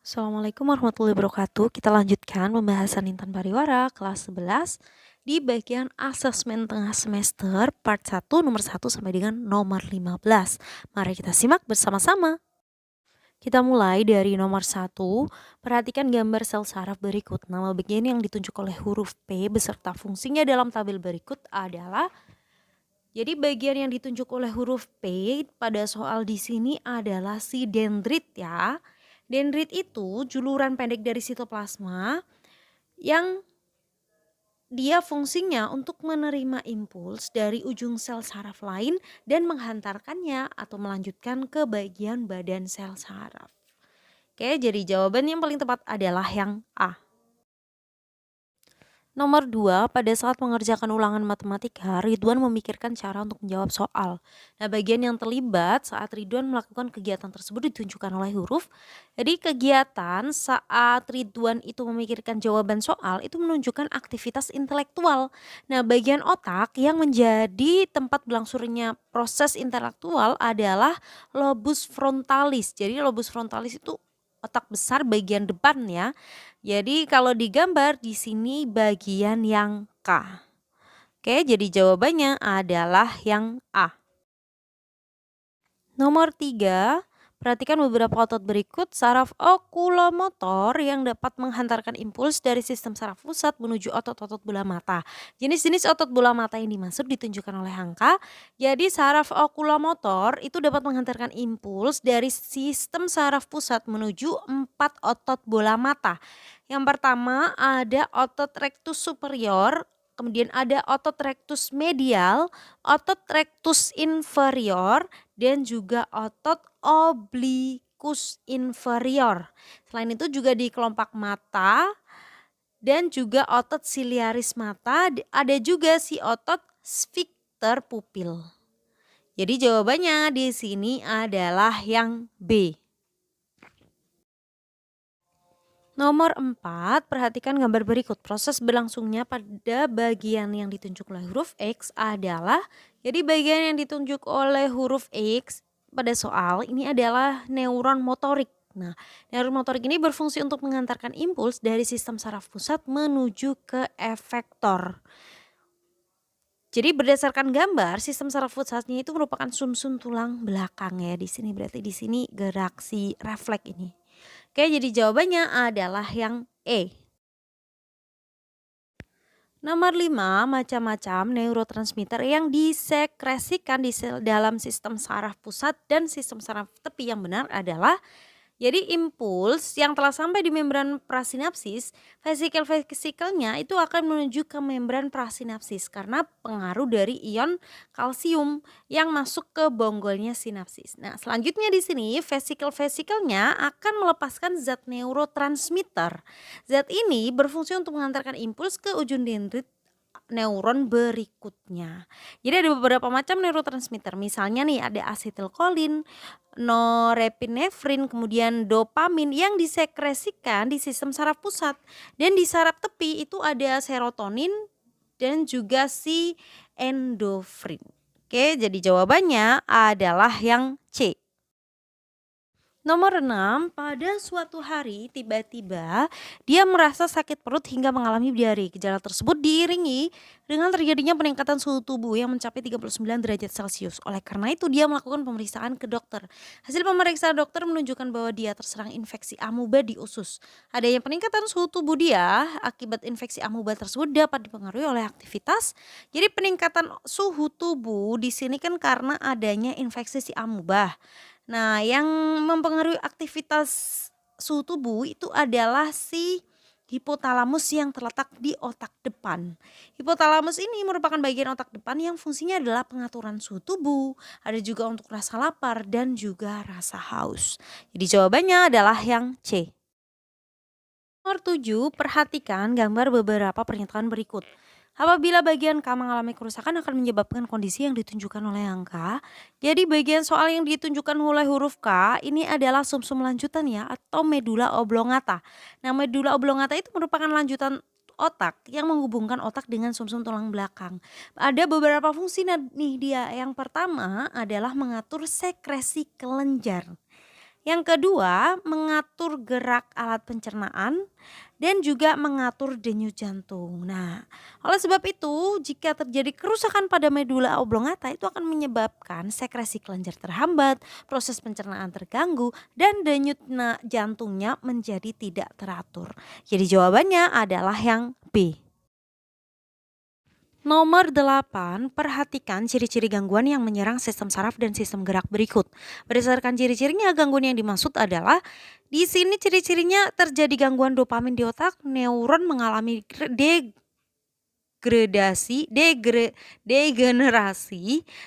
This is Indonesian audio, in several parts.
Assalamualaikum warahmatullahi wabarakatuh. Kita lanjutkan pembahasan Intan Pariwara kelas 11 di bagian asesmen tengah semester part 1 nomor 1 sampai dengan nomor 15. Mari kita simak bersama-sama. Kita mulai dari nomor 1. Perhatikan gambar sel saraf berikut. Nama bagian yang ditunjuk oleh huruf P beserta fungsinya dalam tabel berikut adalah. Jadi bagian yang ditunjuk oleh huruf P pada soal di sini adalah si dendrit ya. Dendrit itu juluran pendek dari sitoplasma yang dia fungsinya untuk menerima impuls dari ujung sel saraf lain dan menghantarkannya atau melanjutkan ke bagian badan sel saraf. Oke, jadi jawaban yang paling tepat adalah yang A. Nomor 2, pada saat mengerjakan ulangan matematika, Ridwan memikirkan cara untuk menjawab soal. Nah, bagian yang terlibat saat Ridwan melakukan kegiatan tersebut ditunjukkan oleh huruf. Jadi kegiatan saat Ridwan itu memikirkan jawaban soal itu menunjukkan aktivitas intelektual. Nah, bagian otak yang menjadi tempat berlangsungnya proses intelektual adalah lobus frontalis. Jadi lobus frontalis itu otak besar bagian depan ya. Jadi kalau digambar di sini bagian yang K. Oke, jadi jawabannya adalah yang A. Nomor 3, perhatikan beberapa otot berikut. Saraf okulomotor yang dapat menghantarkan impuls dari sistem saraf pusat menuju otot-otot bola mata. Jenis-jenis otot bola mata yang dimaksud ditunjukkan oleh angka. Jadi saraf okulomotor itu dapat menghantarkan impuls dari sistem saraf pusat menuju 4 otot bola mata. Yang pertama ada otot rectus superior, kemudian ada otot rectus medial, otot rectus inferior, dan juga otot oblikus inferior. Selain itu juga di kelopak mata dan juga otot siliaris mata, ada juga si otot sphincter pupil. Jadi jawabannya di sini adalah yang B. Nomor 4, perhatikan gambar berikut. Proses berlangsungnya pada bagian yang ditunjuk oleh huruf X adalah, jadi bagian yang ditunjuk oleh huruf X pada soal ini adalah neuron motorik. Nah, neuron motorik ini berfungsi untuk mengantarkan impuls dari sistem saraf pusat menuju ke efektor. Jadi berdasarkan gambar, sistem saraf pusatnya itu merupakan sumsum tulang belakang ya. Di sini berarti di sini gerak si refleks ini. Oke, jadi jawabannya adalah yang E. Nomor 5, macam-macam neurotransmitter yang disekresikan di dalam sistem saraf pusat dan sistem saraf tepi yang benar adalah, jadi impuls yang telah sampai di membran prasinapsis, vesikel-vesikelnya itu akan menuju ke membran prasinapsis karena pengaruh dari ion kalsium yang masuk ke bonggolnya sinapsis. Nah, selanjutnya di sini vesikel-vesikelnya akan melepaskan zat neurotransmitter. Zat ini berfungsi untuk mengantarkan impuls ke ujung dendrit neuron berikutnya. Jadi ada beberapa macam neurotransmitter. Misalnya nih ada asetilkolin, norepinefrin, kemudian dopamin yang disekresikan di sistem saraf pusat. Dan di saraf tepi itu ada serotonin dan juga si endofrin. Oke, jadi jawabannya adalah yang C. Nomor 6, pada suatu hari tiba-tiba dia merasa sakit perut hingga mengalami diare. Gejala tersebut diiringi dengan terjadinya peningkatan suhu tubuh yang mencapai 39 derajat Celcius. Oleh karena itu dia melakukan pemeriksaan ke dokter. Hasil pemeriksaan dokter menunjukkan bahwa dia terserang infeksi amuba di usus. Adanya peningkatan suhu tubuh dia akibat infeksi amuba tersebut dapat dipengaruhi oleh aktivitas. Jadi peningkatan suhu tubuh di sini kan karena adanya infeksi si amuba. Nah, yang mempengaruhi aktivitas suhu tubuh itu adalah si hipotalamus yang terletak di otak depan. Hipotalamus ini merupakan bagian otak depan yang fungsinya adalah pengaturan suhu tubuh, ada juga untuk rasa lapar dan juga rasa haus. Jadi jawabannya adalah yang C. Nomor 7, perhatikan gambar beberapa pernyataan berikut. Apabila bagian K mengalami kerusakan akan menyebabkan kondisi yang ditunjukkan oleh angka. Jadi bagian soal yang ditunjukkan oleh huruf K ini adalah sumsum lanjutan ya atau medula oblongata. Nah, medula oblongata itu merupakan lanjutan otak yang menghubungkan otak dengan sumsum tulang belakang. Ada beberapa fungsi nih dia. Yang pertama adalah mengatur sekresi kelenjar. Yang kedua, mengatur gerak alat pencernaan dan juga mengatur denyut jantung. Nah, oleh sebab itu, jika terjadi kerusakan pada medula oblongata itu akan menyebabkan sekresi kelenjar terhambat, proses pencernaan terganggu, dan denyut jantungnya menjadi tidak teratur. Jadi jawabannya adalah yang B. Nomor 8, perhatikan ciri-ciri gangguan yang menyerang sistem saraf dan sistem gerak berikut. Berdasarkan ciri-cirinya, gangguan yang dimaksud adalah di sini ciri-cirinya terjadi gangguan dopamin di otak, neuron mengalami degenerasi,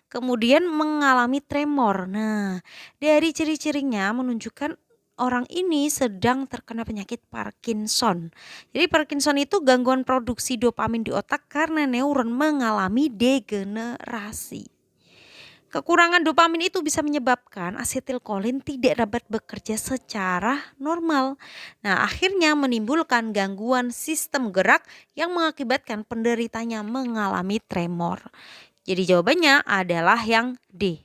kemudian mengalami tremor. Nah, dari ciri-cirinya menunjukkan orang ini sedang terkena penyakit Parkinson. Jadi Parkinson itu gangguan produksi dopamin di otak karena neuron mengalami degenerasi. Kekurangan dopamin itu bisa menyebabkan asetilkolin tidak dapat bekerja secara normal. Nah, akhirnya menimbulkan gangguan sistem gerak yang mengakibatkan penderitanya mengalami tremor. Jadi jawabannya adalah yang D.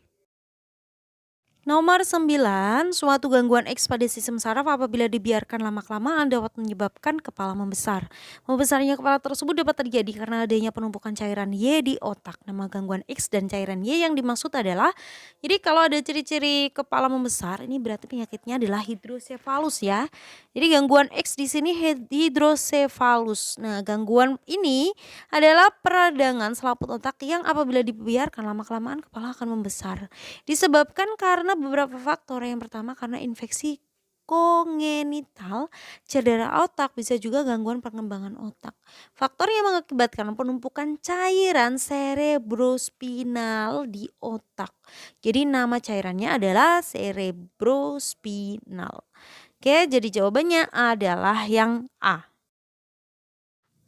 Nomor 9, suatu gangguan X pada sistem saraf apabila dibiarkan lama-kelamaan dapat menyebabkan kepala membesar. Membesarnya kepala tersebut dapat terjadi karena adanya penumpukan cairan Y di otak. Nama gangguan X dan cairan Y yang dimaksud adalah, jadi kalau ada ciri-ciri kepala membesar, ini berarti penyakitnya adalah hidrosefalus ya. Jadi gangguan X di sini hidrosefalus. Nah, gangguan ini adalah peradangan selaput otak yang apabila dibiarkan lama-kelamaan kepala akan membesar. Disebabkan karena beberapa faktor. Yang pertama karena infeksi kongenital, cedera otak, bisa juga gangguan perkembangan otak. Faktor yang mengakibatkan penumpukan cairan cerebrospinal di otak. Jadi nama cairannya adalah cerebrospinal. Oke, jadi jawabannya adalah yang A.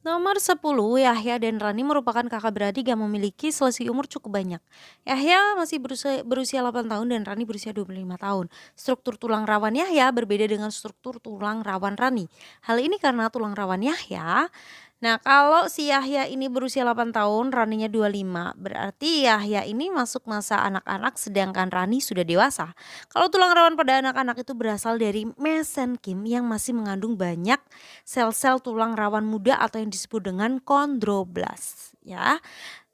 Nomor 10, Yahya dan Rani merupakan kakak beradik yang memiliki selisih umur cukup banyak. Yahya masih berusia 8 tahun dan Rani berusia 25 tahun. Struktur tulang rawan Yahya berbeda dengan struktur tulang rawan Rani. Hal ini karena tulang rawan Yahya, nah kalau si Yahya ini berusia 8 tahun, Raninya 25, berarti Yahya ini masuk masa anak-anak sedangkan Rani sudah dewasa. Kalau tulang rawan pada anak-anak itu berasal dari mesenkim yang masih mengandung banyak sel-sel tulang rawan muda atau yang disebut dengan kondroblast ya.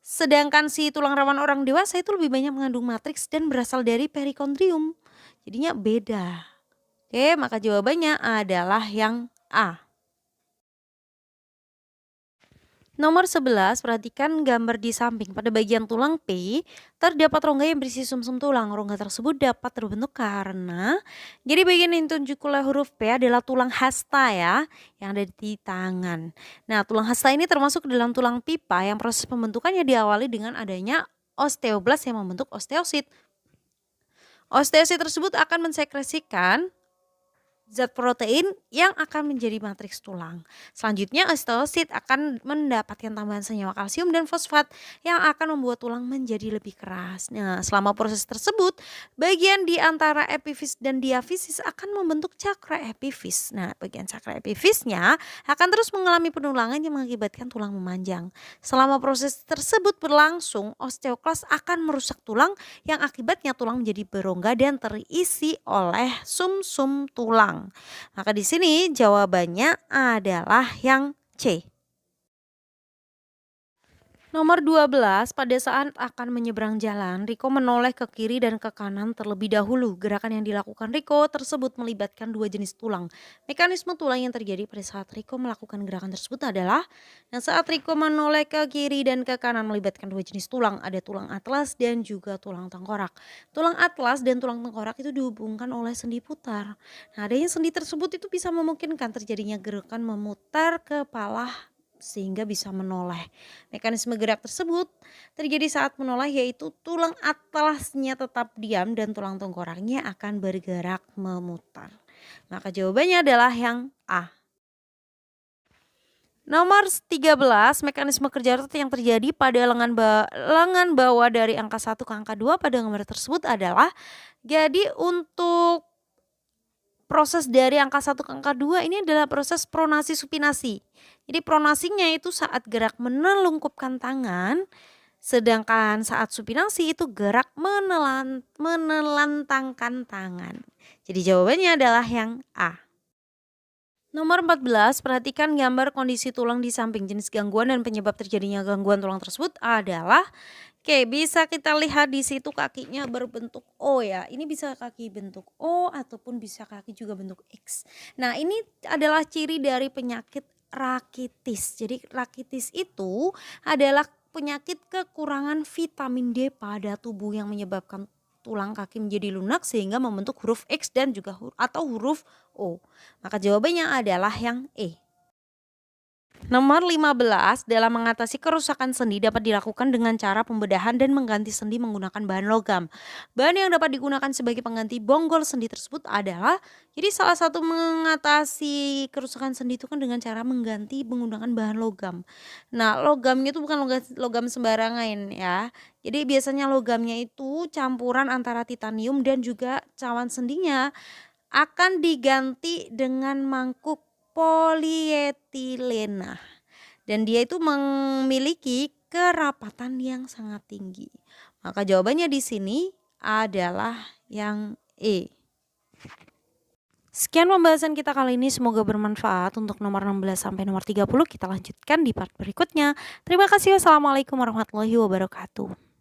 Sedangkan si tulang rawan orang dewasa itu lebih banyak mengandung matriks dan berasal dari perikondrium. Jadinya beda. Oke, maka jawabannya adalah yang A. Nomor 11, perhatikan gambar di samping. Pada bagian tulang P, terdapat rongga yang berisi sumsum tulang. Rongga tersebut dapat terbentuk karena, jadi bagian yang ditunjuk oleh huruf P adalah tulang hasta ya, yang ada di tangan. Nah, tulang hasta ini termasuk ke dalam tulang pipa yang proses pembentukannya diawali dengan adanya osteoblast yang membentuk osteosit. Osteosit tersebut akan mensekresikan zat protein yang akan menjadi matriks tulang. Selanjutnya osteosit akan mendapatkan tambahan senyawa kalsium dan fosfat yang akan membuat tulang menjadi lebih keras. Nah, selama proses tersebut, bagian di antara epifis dan diafisis akan membentuk cakra epifis. Nah, bagian cakra epifisnya akan terus mengalami penulangan yang mengakibatkan tulang memanjang. Selama proses tersebut berlangsung, osteoklas akan merusak tulang yang akibatnya tulang menjadi berongga dan terisi oleh sumsum tulang. Maka di sini jawabannya adalah yang C. Nomor 12, pada saat akan menyeberang jalan, Riko menoleh ke kiri dan ke kanan terlebih dahulu. Gerakan yang dilakukan Riko tersebut melibatkan dua jenis tulang. Mekanisme tulang yang terjadi pada saat Riko melakukan gerakan tersebut adalah, saat Riko menoleh ke kiri dan ke kanan melibatkan dua jenis tulang. Ada tulang atlas dan juga tulang tengkorak. Tulang atlas dan tulang tengkorak itu dihubungkan oleh sendi putar. Nah, adanya sendi tersebut itu bisa memungkinkan terjadinya gerakan memutar kepala sehingga bisa menoleh. Mekanisme gerak tersebut terjadi saat menoleh, yaitu tulang atlasnya tetap diam dan tulang tengkoraknya akan bergerak memutar. Maka jawabannya adalah yang A. Nomor 13, mekanisme kerja otot yang terjadi pada lengan bawah dari angka 1 ke angka 2 pada gambar tersebut adalah, jadi untuk proses dari angka 1 ke angka 2 ini adalah proses pronasi supinasi. Jadi pronasinya itu saat gerak menelungkupkan tangan Sedangkan saat supinasi itu gerak menelantangkan tangan. Jadi jawabannya adalah yang A. Nomor 14, perhatikan gambar kondisi tulang di samping. Jenis gangguan dan penyebab terjadinya gangguan tulang tersebut adalah, oke, bisa kita lihat di situ kakinya berbentuk O ya. Ini bisa kaki bentuk O ataupun bisa kaki juga bentuk X. Nah, ini adalah ciri dari penyakit rakitis. Jadi rakitis itu adalah penyakit kekurangan vitamin D pada tubuh yang menyebabkan tulang kaki menjadi lunak sehingga membentuk huruf X dan juga atau huruf O. Maka jawabannya adalah yang E. Nomor 15, dalam mengatasi kerusakan sendi dapat dilakukan dengan cara pembedahan dan mengganti sendi menggunakan bahan logam. Bahan yang dapat digunakan sebagai pengganti bonggol sendi tersebut adalah, jadi salah satu mengatasi kerusakan sendi itu kan dengan cara mengganti menggunakan bahan logam. Nah, logamnya itu bukan logam sembarangan ya. Jadi biasanya logamnya itu campuran antara titanium dan juga cawan sendinya akan diganti dengan mangkuk polietilena dan dia itu memiliki kerapatan yang sangat tinggi. Maka jawabannya di sini adalah yang E. Sekian pembahasan kita kali ini, semoga bermanfaat. Untuk nomor 16 sampai nomor 30 kita lanjutkan di part berikutnya. Terima kasih. Wassalamualaikum warahmatullahi wabarakatuh.